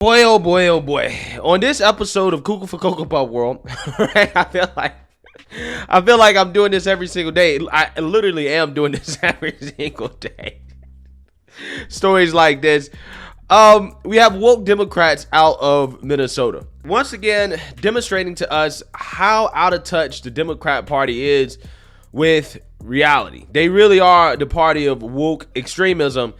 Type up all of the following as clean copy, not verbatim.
Boy, oh boy, oh boy. On this episode of Cuckoo for Cocoa Puff World, right, I feel like I'm doing this every single day. I literally am doing this every single day. Stories like this. We have woke Democrats out of Minnesota. Once again, demonstrating to us how out of touch the Democrat Party is with reality. They really are the party of woke extremism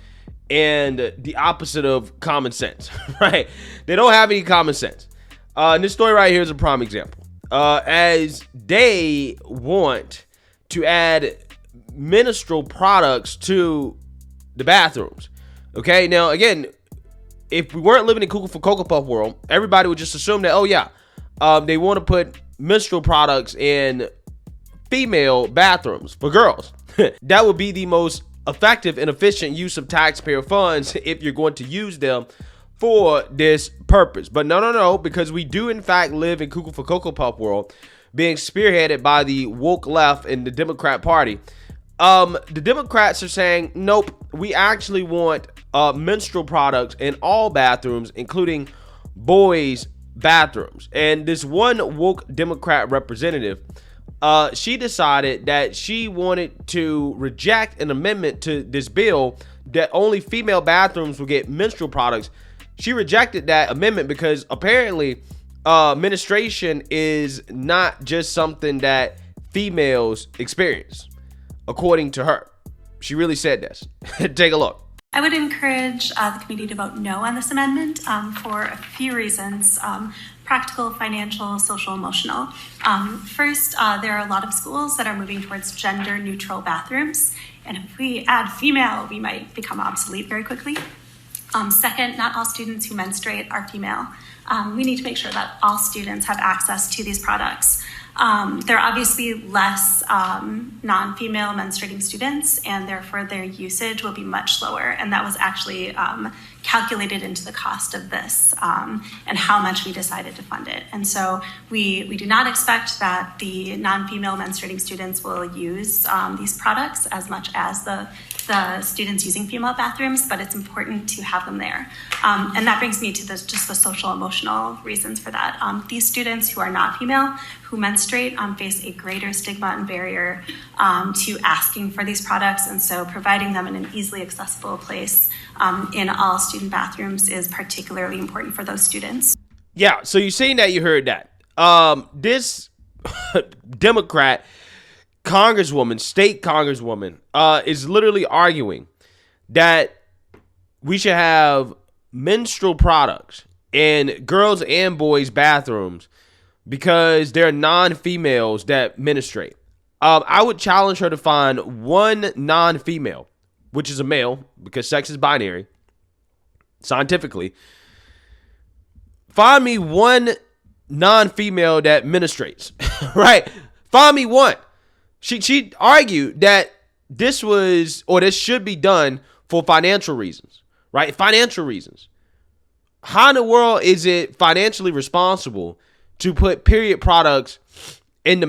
and the opposite of common sense, right? They don't have any common sense. And this story right here is a prime example. As they want to add menstrual products to the bathrooms. Okay, now again, if we weren't living in Cuckoo for Cocoa Puff world, everybody would just assume that, oh yeah, they want to put menstrual products in female bathrooms for girls. That would be the most effective and efficient use of taxpayer funds if you're going to use them for this purpose. But no, because we do in fact live in Cuckoo for Cocoa Puff world, being spearheaded by the woke left and the Democrat Party. The Democrats are saying, nope, we actually want menstrual products in all bathrooms, including boys' bathrooms. And this one woke Democrat representative, she decided that she wanted to reject an amendment to this bill that only female bathrooms will get menstrual products. She rejected that amendment because apparently menstruation is not just something that females experience, according to her. She really said this. Take a look. I would encourage the committee to vote no on this amendment for a few reasons: practical, financial, social, emotional. First, there are a lot of schools that are moving towards gender-neutral bathrooms, and if we add female, we might become obsolete very quickly. Second, not all students who menstruate are female. We need to make sure that all students have access to these products. There are obviously less non-female menstruating students, and therefore their usage will be much lower. And that was actually calculated into the cost of this and how much we decided to fund it. And so we do not expect that the non-female menstruating students will use these products as much as the students using female bathrooms, but it's important to have them there. And that brings me to just the social emotional reasons for that. These students who are not female, who menstruate, face a greater stigma and barrier to asking for these products. And so providing them in an easily accessible place in all student bathrooms is particularly important for those students. Yeah, so you're saying that, you heard that. This Democrat state congresswoman, is literally arguing that we should have menstrual products in girls and boys' bathrooms because there are non-females that menstruate. I would challenge her to find one non-female, which is a male, because sex is binary, scientifically. Find me one non-female that menstruates, right? Find me one. She argued that this should be done for financial reasons, right? Financial reasons. How in the world is it financially responsible to put period products in the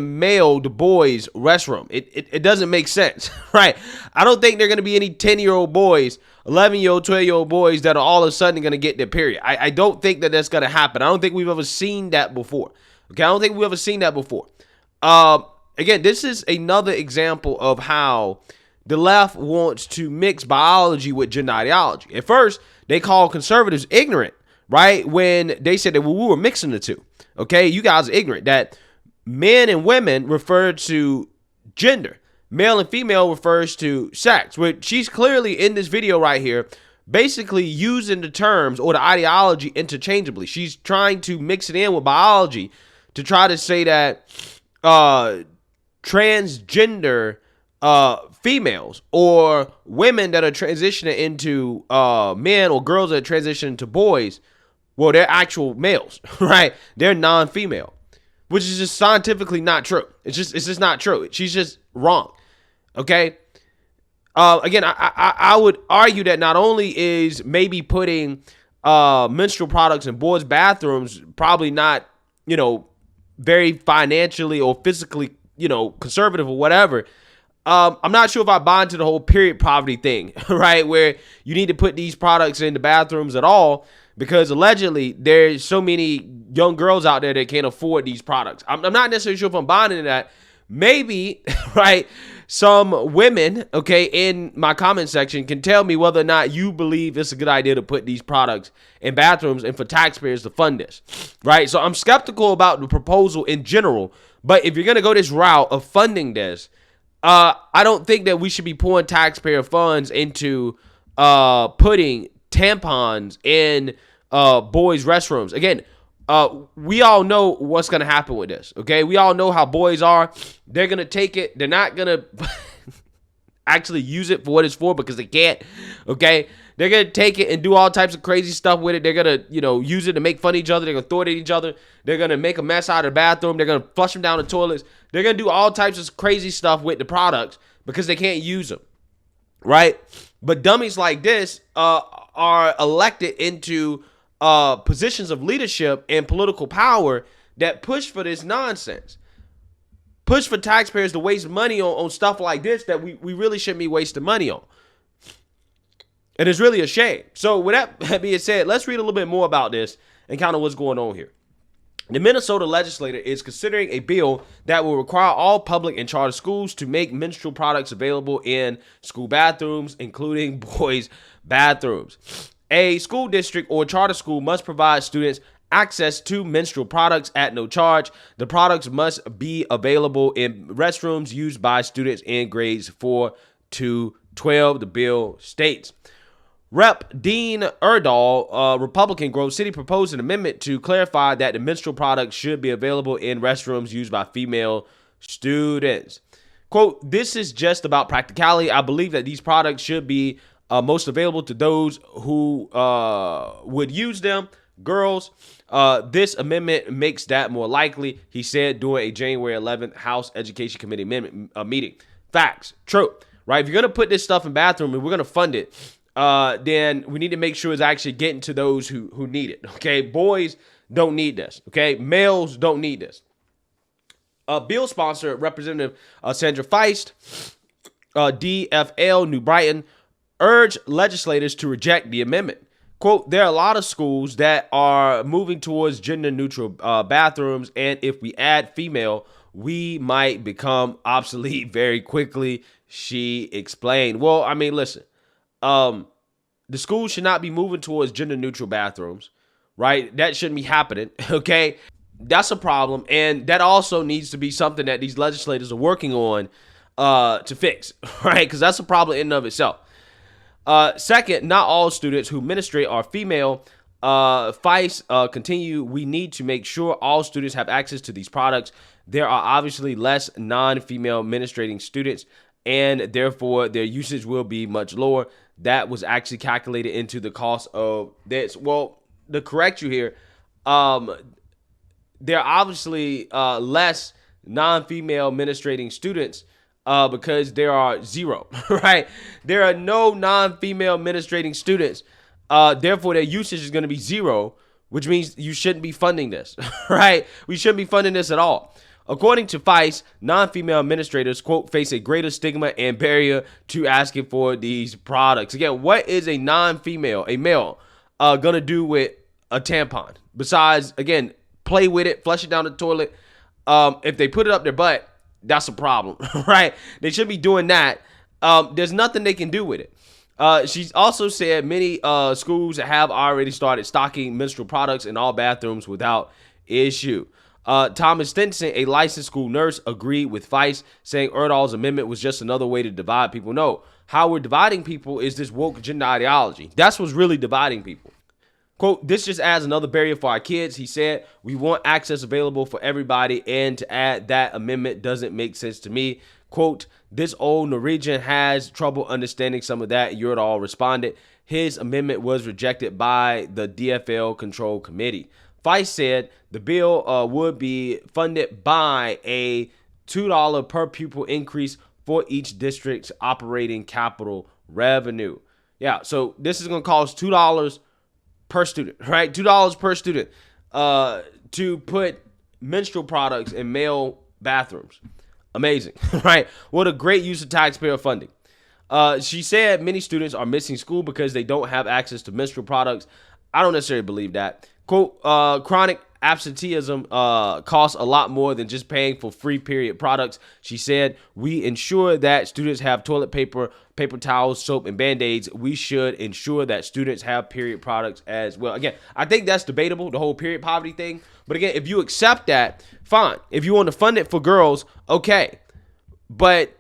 boys' restroom? It doesn't make sense, right? I don't think there are going to be any 10-year-old boys, 11-year-old, 12-year-old boys that are all of a sudden going to get their period. I don't think that that's going to happen. I don't think we've ever seen that before. Okay, I don't think we've ever seen that before. Again, this is another example of how the left wants to mix biology with gender ideology. At first, they called conservatives ignorant, right? When they said that we were mixing the two. Okay, you guys are ignorant that men and women refer to gender. Male and female refers to sex. Which she's clearly in this video right here, basically using the terms or the ideology interchangeably. She's trying to mix it in with biology to try to say that transgender females or women that are transitioning into men or girls that are transitioning to boys, well, they're actual males, right? They're non-female, which is just scientifically not true. It's just not true. She's just wrong. Okay. Again, I would argue that not only is maybe putting menstrual products in boys' bathrooms probably not, very financially or physically, conservative or whatever. I'm not sure if I buy into the whole period poverty thing, right? Where you need to put these products in the bathrooms at all. because allegedly there's so many young girls out there that can't afford these products. I'm not necessarily sure if I'm buying into that. Maybe, right, some women, okay, in my comment section can tell me whether or not you believe it's a good idea to put these products in bathrooms and for taxpayers to fund this, right? So I'm skeptical about the proposal in general, but if you're going to go this route of funding this, I don't think that we should be pouring taxpayer funds into putting tampons in boys' restrooms. Again, we all know what's going to happen with this, okay? We all know how boys are. They're going to take it. They're not going to actually use it for what it's for because they can't, okay? They're going to take it and do all types of crazy stuff with it. They're going to, use it to make fun of each other. They're going to throw it at each other. They're going to make a mess out of the bathroom. They're going to flush them down the toilets. They're going to do all types of crazy stuff with the products because they can't use them, right? But dummies like this are elected into positions of leadership and political power that push for this nonsense. Push for taxpayers to waste money on stuff like this that we really shouldn't be wasting money on. And it's really a shame. So with that being said, let's read a little bit more about this and kind of what's going on here. The Minnesota Legislature is considering a bill that will require all public and charter schools to make menstrual products available in school bathrooms, including boys' bathrooms. A school district or charter school must provide students access to menstrual products at no charge. The products must be available in restrooms used by students in grades 4 to 12, the bill states. Rep. Dean Erdahl, Republican, Grove City, proposed an amendment to clarify that the menstrual products should be available in restrooms used by female students. Quote, "This is just about practicality. I believe that these products should be most available to those who would use them, girls. This amendment makes that more likely," he said during a January 11th House Education Committee meeting. Facts. True. Right? If you're going to put this stuff in bathroom and we're going to fund it, then we need to make sure it's actually getting to those who need it. Okay? Boys don't need this. Okay? Males don't need this. Bill sponsor, Representative Sandra Feist, DFL, New Brighton, urged legislators to reject the amendment. Quote, "There are a lot of schools that are moving towards gender-neutral bathrooms, and if we add female, we might become obsolete very quickly," she explained. Well, I mean, listen, the schools should not be moving towards gender-neutral bathrooms, right? That shouldn't be happening, okay? That's a problem, and that also needs to be something that these legislators are working on to fix, right? Because that's a problem in and of itself. Second, not all students who menstruate are female. Feist continue, "We need to make sure all students have access to these products. There are obviously less non-female menstruating students, and therefore their usage will be much lower. That was actually calculated into the cost of this." Well, to correct you here, there are obviously less non-female menstruating students because there are zero, right? There are no non-female menstruating students. Therefore, their usage is going to be zero, which means you shouldn't be funding this, right? We shouldn't be funding this at all. According to Feist, non-female administrators, quote, "face a greater stigma and barrier to asking for these products." Again, what is a non-female, a male, going to do with a tampon? Besides, again, play with it, flush it down the toilet. If they put it up their butt, that's a problem, right? They should be doing that. There's nothing they can do with it. She's also said many schools have already started stocking menstrual products in all bathrooms without issue. Thomas Stinson, a licensed school nurse, agreed with Feist, saying Erdahl's amendment was just another way to divide people. No, how we're dividing people is this woke gender ideology. That's what's really dividing people. Quote, "This just adds another barrier for our kids," he said. "We want access available for everybody, and to add that amendment doesn't make sense to me." Quote, "This old Norwegian has trouble understanding some of that," Erdahl responded. His amendment was rejected by the DFL Control Committee. Feist said the bill would be funded by a $2 per pupil increase for each district's operating capital revenue. Yeah, so this is going to cost $2 per student, right? $2 per student to put menstrual products in male bathrooms. Amazing, right? What a great use of taxpayer funding. She said many students are missing school because they don't have access to menstrual products. I don't necessarily believe that. Quote, chronic absenteeism costs a lot more than just paying for free period products. She said, we ensure that students have toilet paper, paper towels, soap, and Band-Aids. We should ensure that students have period products as well. Again, I think that's debatable, the whole period poverty thing. But again, if you accept that, fine. If you want to fund it for girls, okay. But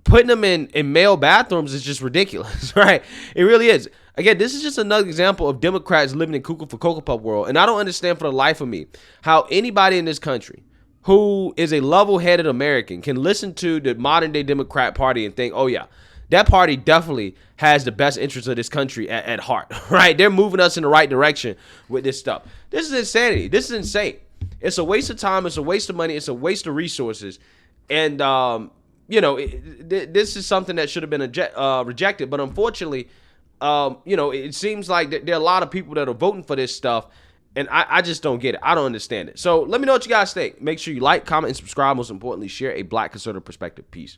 putting them in male bathrooms is just ridiculous, right? It really is. Again, this is just another example of Democrats living in cuckoo for Cocoa Puff world. And I don't understand for the life of me how anybody in this country who is a level-headed American can listen to the modern-day Democrat Party and think, oh, yeah, that party definitely has the best interests of this country at heart, right? They're moving us in the right direction with this stuff. This is insanity. This is insane. It's a waste of time. It's a waste of money. It's a waste of resources. And, this is something that should have been rejected. But unfortunately, it seems like there are a lot of people that are voting for this stuff, and I just don't get it. I don't understand it. So let me know what you guys think. Make sure you like, comment, and subscribe. Most importantly, share a Black conservative perspective. Peace.